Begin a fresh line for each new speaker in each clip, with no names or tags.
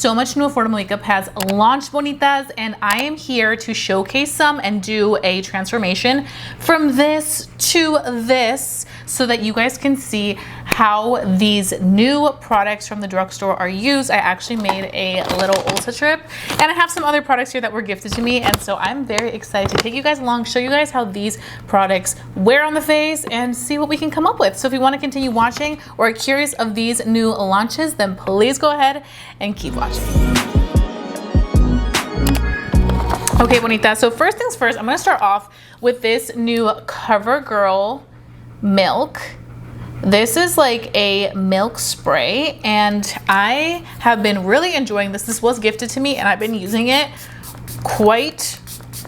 So much new affordable makeup has launched, bonitas, and I am here to showcase some and do a transformation from this to this so that you guys can see how these new products from the drugstore are used. I actually made a little Ulta trip and I have some other products here that were gifted to me, and so I'm very excited to take you guys along, show you guys how these products wear on the face and see what we can come up with. So if you want to continue watching or are curious of these new launches, then please go ahead and keep watching. Okay, bonita, so first things first, I'm gonna start off with this new CoverGirl Milk. This is like a milk spray and I have been really enjoying this. This was gifted to me and I've been using it quite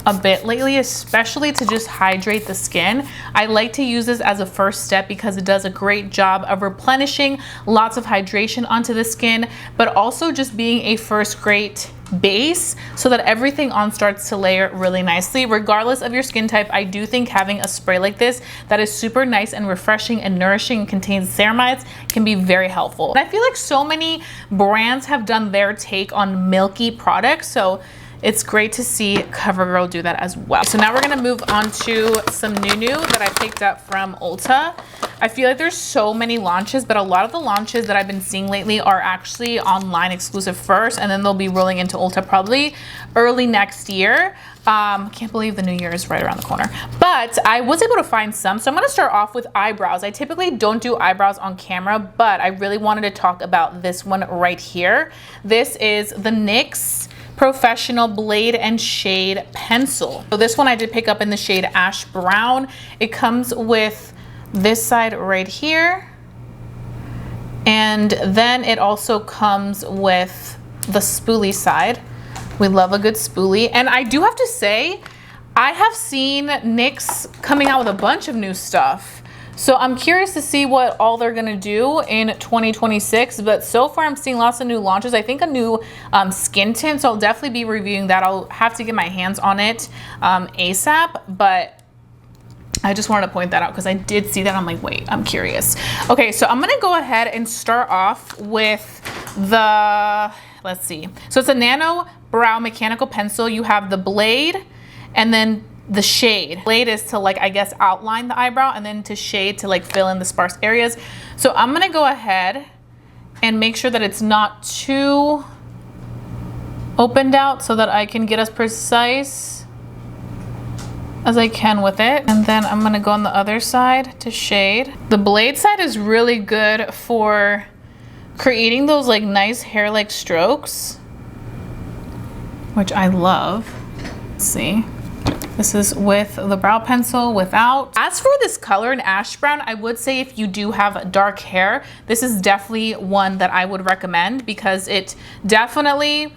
a bit lately, especially to just hydrate the skin. I like to use this as a first step because it does a great job of replenishing lots of hydration onto the skin, but also just being a first great base so that everything on starts to layer really nicely. Regardless of your skin type, I do think having a spray like this that is super nice and refreshing and nourishing and contains ceramides can be very helpful. And I feel like so many brands have done their take on milky products, so it's great to see CoverGirl do that as well. So now we're gonna move on to some new that I picked up from Ulta. I feel like there's so many launches, but a lot of the launches that I've been seeing lately are actually online exclusive first, and then they'll be rolling into Ulta probably early next year. Can't believe the new year is right around the corner. But I was able to find some, so I'm gonna start off with eyebrows. I typically don't do eyebrows on camera, but I really wanted to talk about this one right here. This is the NYX Professional Blade and Shade Pencil. So this one I did pick up in the shade Ash Brown. It comes with this side right here, and then it also comes with the spoolie side. We love a good spoolie, and I do have to say I have seen NYX coming out with a bunch of new stuff. So I'm curious to see what all they're gonna do in 2026, but so far I'm seeing lots of new launches. I think a new skin tint, so I'll definitely be reviewing that. I'll have to get my hands on it ASAP, but I just wanted to point that out because I did see that. I'm like, wait, I'm curious. Okay, so I'm gonna go ahead and start off with the, let's see. So it's a Nano Brow Mechanical Pencil. You have the blade and then the shade. Blade is to, like, I guess outline the eyebrow, and then to shade to like fill in the sparse areas. So I'm gonna go ahead and make sure that it's not too opened out so that I can get as precise as I can with it. And then I'm gonna go on the other side to shade. The blade side is really good for creating those like nice hair-like strokes, which I love. Let's see. This is with the brow pencil, without. As for this color in Ash Brown, I would say if you do have dark hair, this is definitely one that I would recommend because it definitely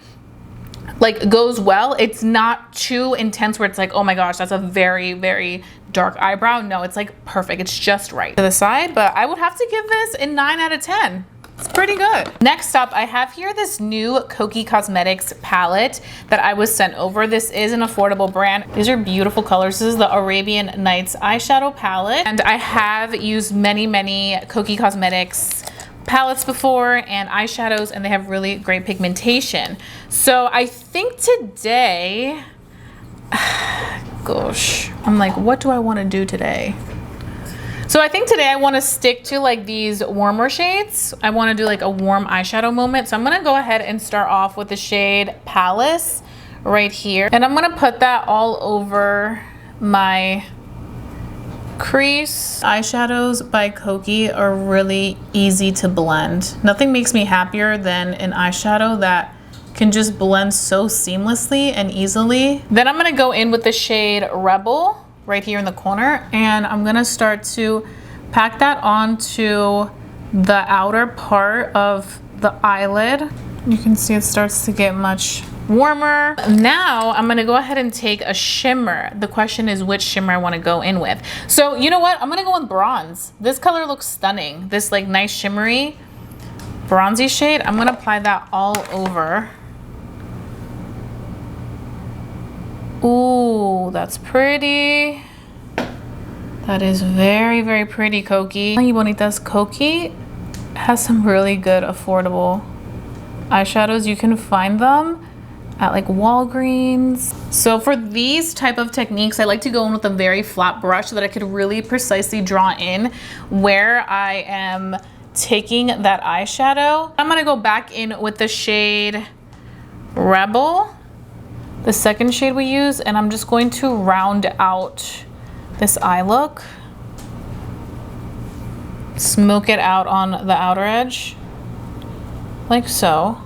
like goes well. It's not too intense where it's like, oh my gosh, that's a very, very dark eyebrow. No, it's like perfect. It's just right to the side, but I would have to give this a 9 out of 10. It's pretty good. Next up, I have here this new Kokie Cosmetics palette that I was sent over. This is an affordable brand. These are beautiful colors. This is the Arabian Nights eyeshadow palette. And I have used many Kokie Cosmetics palettes before and eyeshadows, and they have really great pigmentation. So I think today, gosh, I'm like, what do I want to do today? So I think today I want to stick to like these warmer shades. I want to do like a warm eyeshadow moment. So I'm going to go ahead and start off with the shade Palace right here. And I'm going to put that all over my crease. Eyeshadows by Kokie are really easy to blend. Nothing makes me happier than an eyeshadow that can just blend so seamlessly and easily. Then I'm going to go in with the shade Rebel right here in the corner, and I'm gonna start to pack that onto the outer part of the eyelid. You can see it starts to get much warmer. Now I'm gonna go ahead and take a shimmer. The question is which shimmer I want to go in with. So you know what, I'm gonna go with bronze. This color looks stunning. This like nice shimmery bronzy shade. I'm gonna apply that all over. Ooh, that's pretty. That is very, very pretty, Kokie. Hola Bonitas, Kokie has some really good affordable eyeshadows. You can find them at like Walgreens. So for these type of techniques, I like to go in with a very flat brush so that I could really precisely draw in where I am taking that eyeshadow. I'm gonna go back in with the shade Rebel, the second shade we use, and I'm just going to round out this eye look. Smoke it out on the outer edge, like so.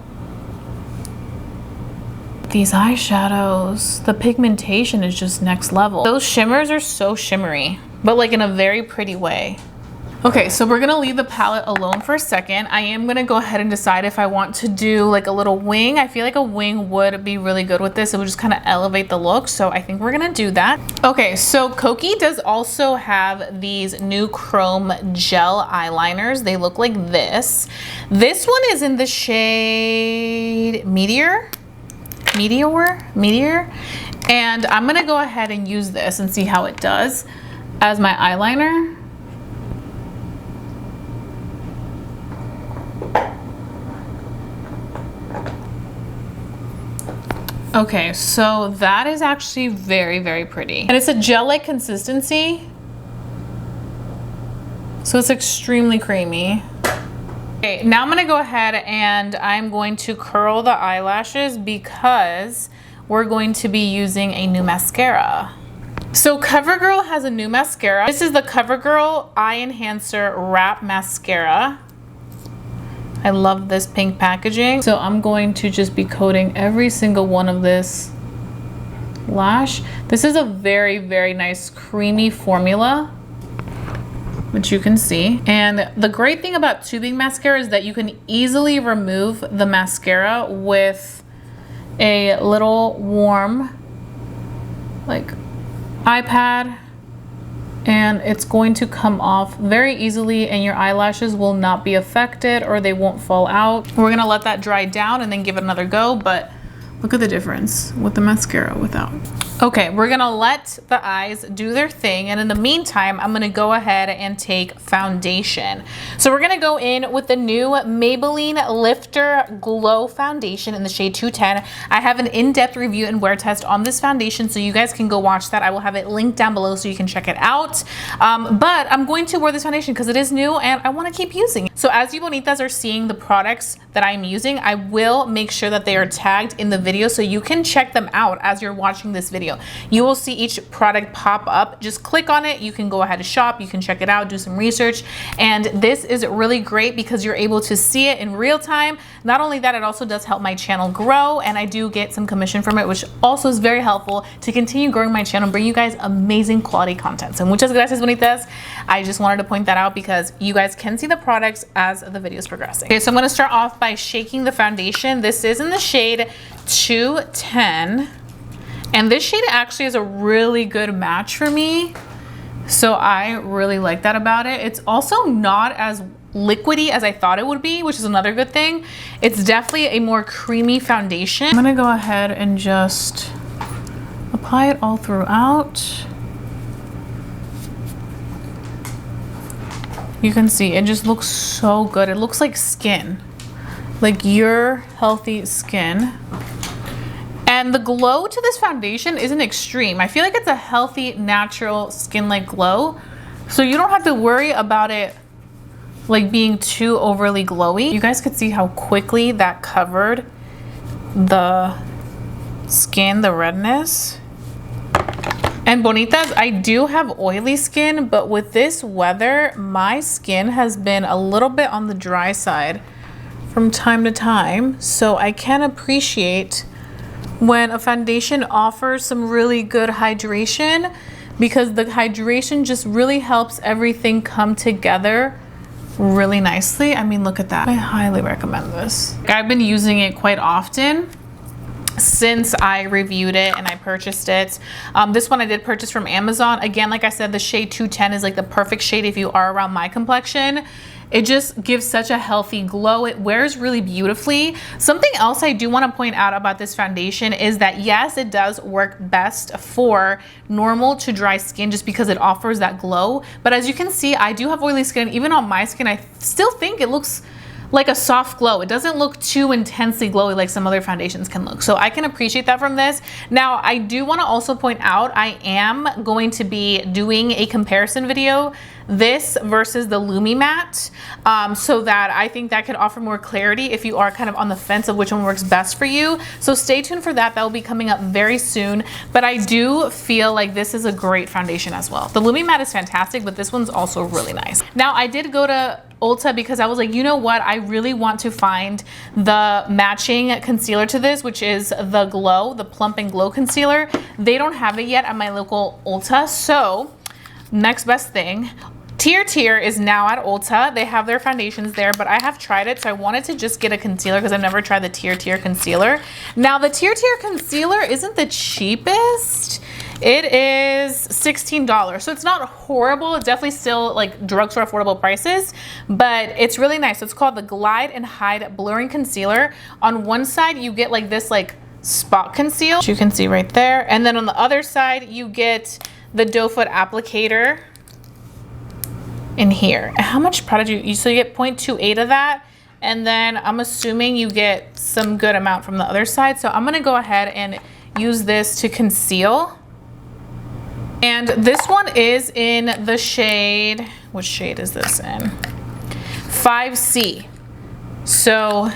These eyeshadows, the pigmentation is just next level. Those shimmers are so shimmery, but like in a very pretty way. Okay, so we're gonna leave the palette alone for a second. I am gonna go ahead and decide if I want to do like a little wing. I feel like a wing would be really good with this. It would just kind of elevate the look. So I think we're gonna do that. Okay, so Kokie does also have these new chrome gel eyeliners. They look like this. This one is in the shade Meteor. And I'm gonna go ahead and use this and see how it does as my eyeliner. Okay, so that is actually very, very pretty. And it's a gel-like consistency. So it's extremely creamy. Okay, now I'm gonna go ahead and I'm going to curl the eyelashes because we're going to be using a new mascara. So CoverGirl has a new mascara. This is the CoverGirl Eye Enhancer Wrap Mascara. I love this pink packaging. So I'm going to just be coating every single one of this lash. This is a very, very nice creamy formula, which you can see. And the great thing about tubing mascara is that you can easily remove the mascara with a little warm like iPad, and it's going to come off very easily and your eyelashes will not be affected or they won't fall out. We're gonna let that dry down and then give it another go, but look at the difference with the mascara without. Okay, we're gonna let the eyes do their thing, and in the meantime, I'm gonna go ahead and take foundation. So we're gonna go in with the new Maybelline Lifter Glow Foundation in the shade 210. I have an in-depth review and wear test on this foundation, so you guys can go watch that. I will have it linked down below so you can check it out. But I'm going to wear this foundation because it is new and I wanna keep using it. So as you bonitas are seeing the products that I'm using, I will make sure that they are tagged in the video so you can check them out as you're watching this video. You will see each product pop up. Just click on it. You can go ahead and shop. You can check it out, do some research. And this is really great because you're able to see it in real time. Not only that, it also does help my channel grow, and I do get some commission from it, which also is very helpful to continue growing my channel and bring you guys amazing quality content. So muchas gracias, bonitas. I just wanted to point that out because you guys can see the products as the video is progressing. Okay, so I'm going to start off by shaking the foundation. This is in the shade 210. And this shade actually is a really good match for me. So I really like that about it. It's also not as liquidy as I thought it would be, which is another good thing. It's definitely a more creamy foundation. I'm gonna go ahead and just apply it all throughout. You can see it just looks so good. It looks like skin, like your healthy skin. And the glow to this foundation isn't extreme. I feel like it's a healthy, natural skin-like glow. So you don't have to worry about it like being too overly glowy. You guys could see how quickly that covered the skin, the redness. And bonitas, I do have oily skin, but with this weather, my skin has been a little bit on the dry side from time to time. So I can appreciate when a foundation offers some really good hydration, because the hydration just really helps everything come together really nicely. I mean, look at that. I highly recommend this. I've been using it quite often since I reviewed it and I purchased it. This one I did purchase from Amazon. Again, like I said, the shade 210 is like the perfect shade if you are around my complexion. It just gives such a healthy glow. It wears really beautifully. Something else I do want to point out about this foundation is that yes, it does work best for normal to dry skin just because it offers that glow. But as you can see, I do have oily skin. Even on my skin, I still think it looks like a soft glow. It doesn't look too intensely glowy like some other foundations can look. So I can appreciate that from this. Now, I do want to also point out, I am going to be doing a comparison video, this versus the Lumi Matte, so that I think that could offer more clarity if you are kind of on the fence of which one works best for you. So stay tuned for that. That will be coming up very soon. But I do feel like this is a great foundation as well. The Lumi Matte is fantastic, but this one's also really nice. Now, I did go to Ulta because I was like, you know what? I really want to find the matching concealer to this, which is the Glow, the Plump and Glow Concealer. They don't have it yet at my local Ulta. So next best thing, Tier is now at Ulta. They have their foundations there, but I have tried it, so I wanted to just get a concealer because I've never tried the Tier concealer. Now, the Tier concealer isn't the cheapest. It is $16, so it's not horrible. It's definitely still like drugstore affordable prices, but it's really nice. So it's called the Glide and Hide Blurring Concealer. On one side, you get like this like spot conceal, which you can see right there. And then on the other side, you get the doe foot applicator in here. How much product so you get 0.28 of that, and then I'm assuming you get some good amount from the other side. So I'm gonna go ahead and use this to conceal. And this one is in the shade, which shade is this in? 5C. So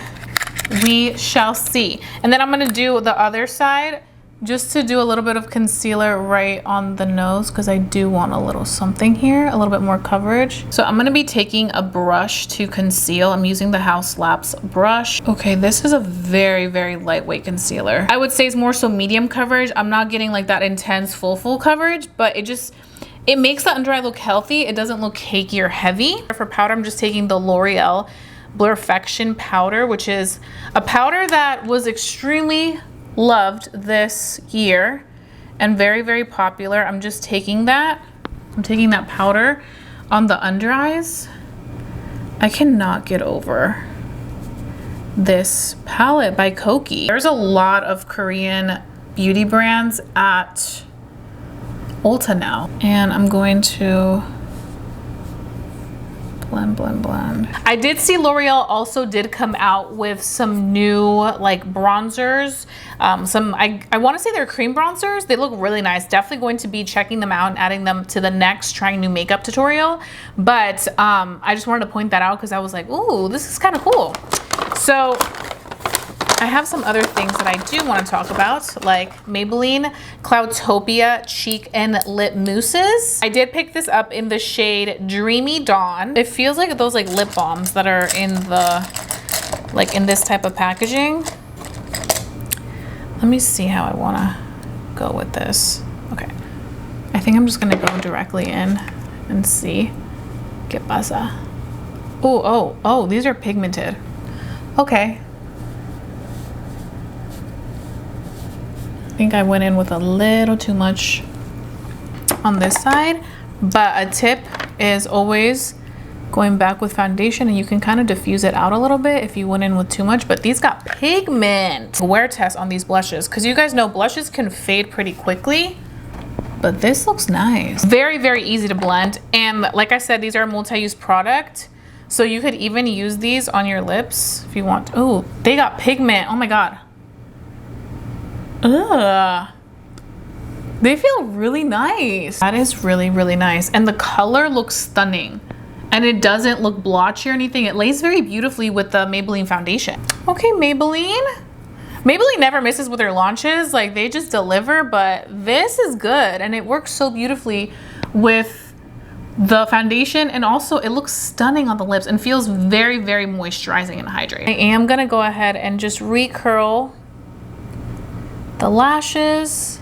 we shall see. And then I'm gonna do the other side just to do a little bit of concealer right on the nose, because I do want a little something here, a little bit more coverage. So I'm gonna be taking a brush to conceal. I'm using the House Labs brush. Okay, this is a very, very lightweight concealer. I would say it's more so medium coverage. I'm not getting like that intense full coverage, but it makes the under eye look healthy. It doesn't look cakey or heavy. For powder, I'm just taking the L'Oreal Blurfaction powder, which is a powder that was extremely loved this year and very, very popular. I'm just taking that. I'm taking that powder on the under eyes. I cannot get over this palette by Koki. There's a lot of Korean beauty brands at Ulta now, and I'm going to blend. I did see L'Oreal also did come out with some new like bronzers. I want to say they're cream bronzers. They look really nice. Definitely going to be checking them out and adding them to the next trying new makeup tutorial. But I just wanted to point that out because I was like, ooh, this is kind of cool. So I have some other things that I do want to talk about, like Maybelline Cloudtopia Cheek and Lip Mousses. I did pick this up in the shade Dreamy Dawn. It feels like those like lip balms that are in the, like in this type of packaging. Let me see how I want to go with this. Okay. I think I'm just going to go directly in and see. ¿Qué pasa? Oh, these are pigmented. Okay. I think I went in with a little too much on this side, but a tip is always going back with foundation, and you can kind of diffuse it out a little bit if you went in with too much. But these got pigment. Wear test on these blushes, because you guys know blushes can fade pretty quickly, but this looks nice. Very, very easy to blend, and like I said, these are a multi-use product, so you could even use these on your lips if you want. Oh, they got pigment. Oh my god. Ugh. They feel really nice. That is really, really nice. And the color looks stunning. And it doesn't look blotchy or anything. It lays very beautifully with the Maybelline foundation. Okay, Maybelline. Maybelline never misses with their launches. Like, they just deliver, but this is good. And it works so beautifully with the foundation. And also, it looks stunning on the lips and feels very, very moisturizing and hydrating. I am gonna go ahead and just recurl the lashes,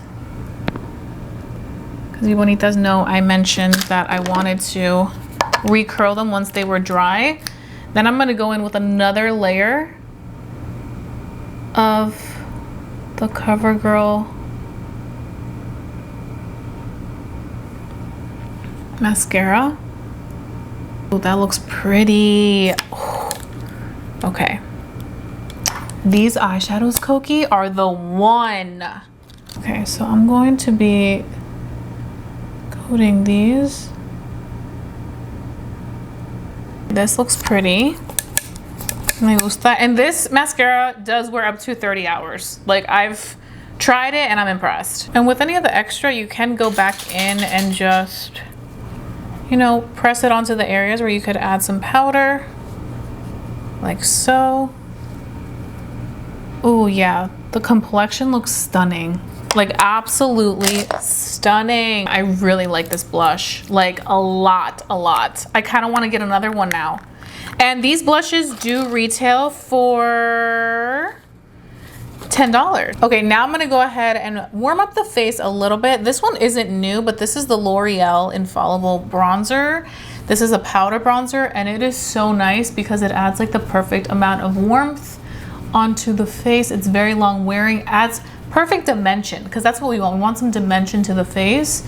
because you bonitas know I mentioned that I wanted to recurl them once they were dry. Then I'm going to go in with another layer of the CoverGirl mascara. Oh, that looks pretty. Oh. Okay. These eyeshadows, Koki, are the one. Okay, so I'm going to be coating these. This looks pretty. Me gusta. And this mascara does wear up to 30 hours. Like, I've tried it and I'm impressed. And with any of the extra, you can go back in and just, you know, press it onto the areas where you could add some powder, like so. Oh yeah, the complexion looks stunning. Like, absolutely stunning. I really like this blush, like a lot. I kind of want to get another one now. And these blushes do retail for $10. Okay, now I'm gonna go ahead and warm up the face a little bit. This one isn't new, but this is the L'Oreal Infallible Bronzer. This is a powder bronzer, and it is so nice because it adds like the perfect amount of warmth onto the face. It's very long wearing, adds perfect dimension, because that's what we want. We want some dimension to the face.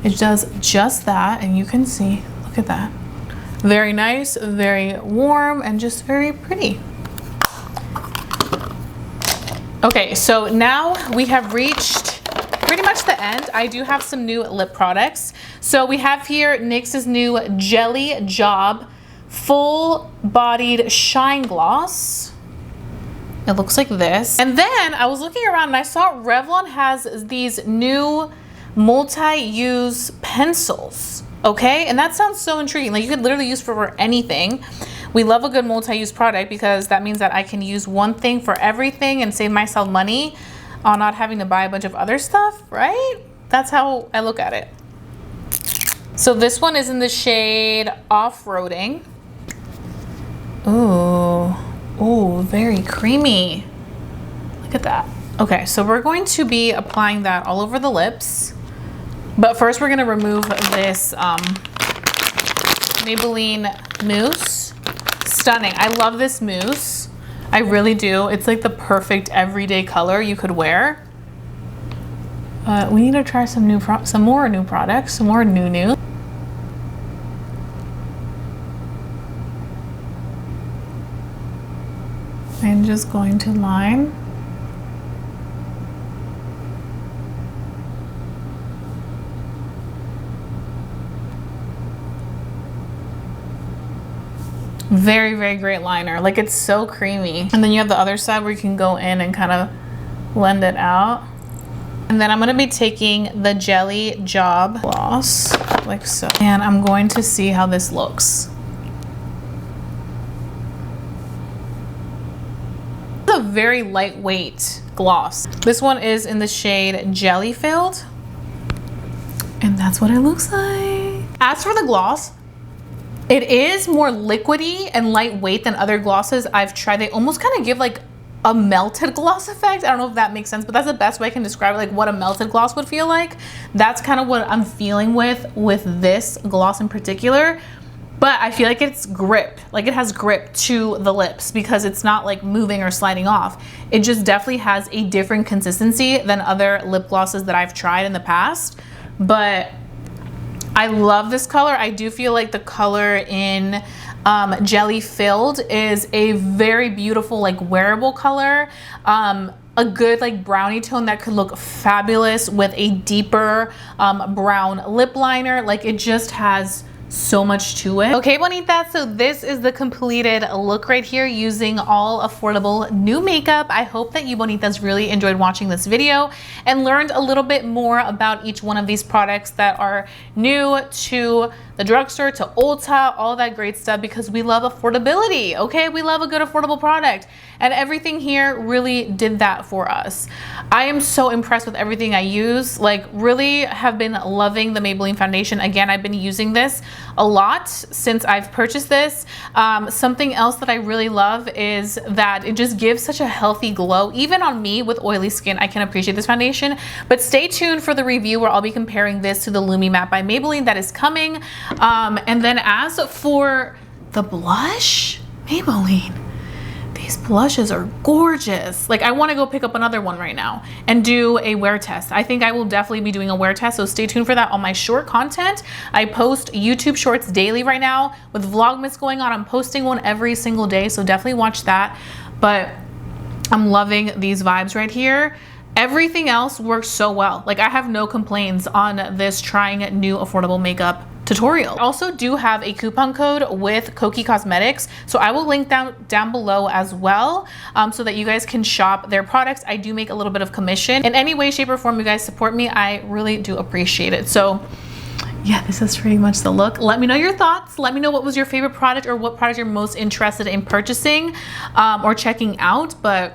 It does just that, and you can see, look at that. Very nice, very warm, and just very pretty. Okay, so now we have reached pretty much the end. I do have some new lip products. So we have here NYX's new Jelly Job Full Bodied Shine Gloss. It looks like this. And then I was looking around and I saw Revlon has these new multi-use pencils. Okay, and that sounds so intriguing. Like, you could literally use for anything. We love a good multi-use product because that means that I can use one thing for everything and save myself money on not having to buy a bunch of other stuff, right? That's how I look at it. So this one is in the shade Off-Roading. Ooh, very creamy. Look at that. Okay, so we're going to be applying that all over the lips. But first we're gonna remove this Maybelline mousse. Stunning. I love this mousse. I really do. It's like the perfect everyday color you could wear. We need to try some more new products, some more new. I'm just going to line. Very, very great liner. Like, it's so creamy. And then you have the other side where you can go in and kind of blend it out. And then I'm going to be taking the Jelly Job gloss, like so. And I'm going to see how this looks. It's a very lightweight gloss. This one is in the shade Jelly Filled. And that's what it looks like. As for the gloss, it is more liquidy and lightweight than other glosses I've tried. They almost kind of give like a melted gloss effect. I don't know if that makes sense, but that's the best way I can describe it, like what a melted gloss would feel like. That's kind of what I'm feeling with this gloss in particular. But I feel like it's grip, like it has grip to the lips because it's not like moving or sliding off. It just definitely has a different consistency than other lip glosses that I've tried in the past. But I love this color. I do feel like the color in Jelly Filled is a very beautiful, like, wearable color. A good like brownie tone that could look fabulous with a deeper brown lip liner. Like, it just has so much to it. Okay, Bonitas, so this is the completed look right here using all affordable new makeup. I hope that you Bonitas really enjoyed watching this video and learned a little bit more about each one of these products that are new to the drugstore, to Ulta, all that great stuff, because we love affordability, okay? We love a good affordable product, and everything here really did that for us. I am so impressed with everything I use. Like, really have been loving the Maybelline foundation. Again, I've been using this a lot since I've purchased this. Something else that I really love is that it just gives such a healthy glow. Even on me with oily skin, I can appreciate this foundation. But stay tuned for the review where I'll be comparing this to the Lumi Matte by Maybelline that is coming. And then as for the blush, Maybelline, these blushes are gorgeous. Like, I want to go pick up another one right now and do a wear test. I think I will definitely be doing a wear test, so stay tuned for that on my short content. I post YouTube shorts daily right now with Vlogmas going on. I'm posting one every single day, so definitely watch that. But I'm loving these vibes right here. Everything else works so well. Like, I have no complaints on this trying new affordable makeup tutorial. I also do have a coupon code with Koki Cosmetics, so I will link down below as well, so that you guys can shop their products. I do make a little bit of commission. In any way, shape, or form you guys support me, I really do appreciate it. So yeah, this is pretty much the look. Let me know your thoughts. Let me know what was your favorite product or what product you're most interested in purchasing or checking out, but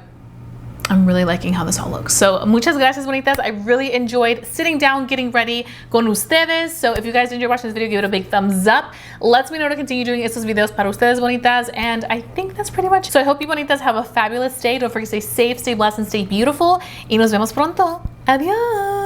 I'm really liking how this all looks. So muchas gracias, bonitas. I really enjoyed sitting down, getting ready con ustedes. So if you guys enjoyed watching this video, give it a big thumbs up. Lets me know to continue doing estos videos para ustedes, bonitas. And I think that's pretty much it. So I hope you bonitas have a fabulous day. Don't forget to stay safe, stay blessed, and stay beautiful. Y nos vemos pronto. Adiós.